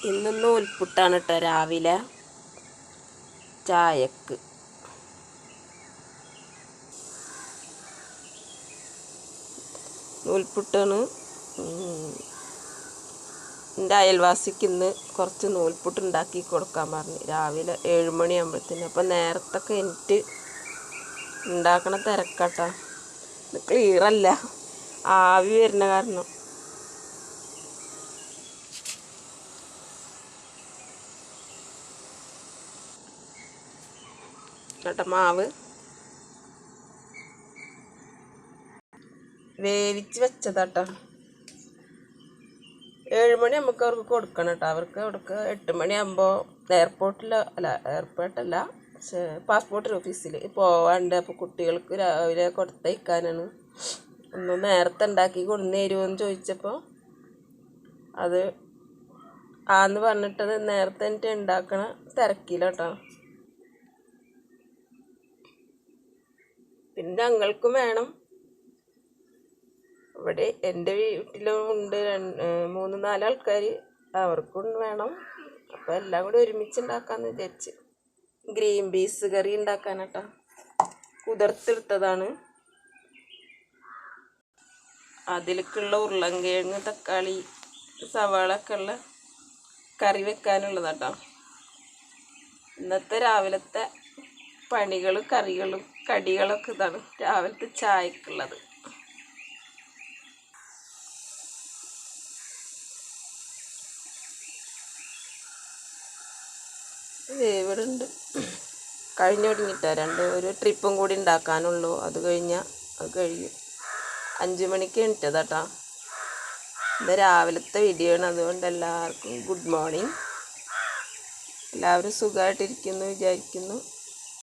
ഇന്ന് നൂൽപുട്ടാണ് കേട്ടോ രാവിലെ ചായക്ക്. നൂൽപുട്ടാണ്. എൻ്റെ അയൽവാസിക്ക് ഇന്ന് കുറച്ച് നൂൽപുട്ട് ഉണ്ടാക്കി കൊടുക്കാൻ പറഞ്ഞു രാവിലെ 7 മണിയാകുമ്പോഴത്തേന്. അപ്പം നേരത്തൊക്കെ എനിക്ക് ഉണ്ടാക്കണ തിരക്കാട്ടോ. ഇത് ക്ലിയറല്ല, ആവി വരുന്ന കാരണം. കേട്ടോ മാവ് വേവിച്ച് വെച്ചതാട്ടോ. 7 മണി നമുക്ക് അവർക്ക് കൊടുക്കണം കേട്ടോ. അവർക്ക് 8 മണിയാകുമ്പോൾ എയർപോർട്ടല്ല പക്ഷേ പാസ്പോർട്ട് ഓഫീസിൽ പോവാണ്ട്. അപ്പോൾ കുട്ടികൾക്ക് രാവിലെ കൊടുത്തയക്കാനാണ്. ഒന്ന് നേരത്തെ ഉണ്ടാക്കി കൊണ്ടു തരുമോയെന്ന് ചോദിച്ചപ്പോൾ അത് ആന്ന് പറഞ്ഞിട്ടത് നേരത്തെ എനിക്ക് ഉണ്ടാക്കണ തിരക്കില്ല കേട്ടോ. പിന്നെ ഞങ്ങൾക്കും വേണം. ഇവിടെ എൻ്റെ വീട്ടിലും ഉണ്ട് 3-4 ആൾക്കാർ, അവർക്കും വേണം. അപ്പോൾ എല്ലാം കൂടി ഒരുമിച്ച് ഉണ്ടാക്കാമെന്ന് വിചാരിച്ച്. ഗ്രീൻ പീസ് കറി ഉണ്ടാക്കാനട്ടോ. കുതിർത്തെടുത്തതാണ്. അതിലേക്കുള്ള ഉരുളൻകിഴങ്ങ്, തക്കാളി, സവാള ഒക്കെ ഉള്ള കറി വെക്കാനുള്ളതാട്ടോ. ഇന്നത്തെ രാവിലത്തെ പണികളും കറികളും കടികളൊക്കെ ഇതാണ് രാവിലത്തെ ചായക്കുള്ളത്. ഇവിടെ ഉണ്ട്, കഴിഞ്ഞു തുടങ്ങിയിട്ടാ. ഒരു ട്രിപ്പും കൂടി ഉണ്ടാക്കാനുള്ളൂ. അത് കഴിയും. 5 മണിക്ക് എണീറ്റതാട്ടോ. ഇത് രാവിലത്തെ വീഡിയോ ആണ്. അതുകൊണ്ട് എല്ലാവർക്കും ഗുഡ് മോർണിംഗ്. എല്ലാവരും സുഖമായിട്ടിരിക്കുന്നു വിചാരിക്കുന്നു.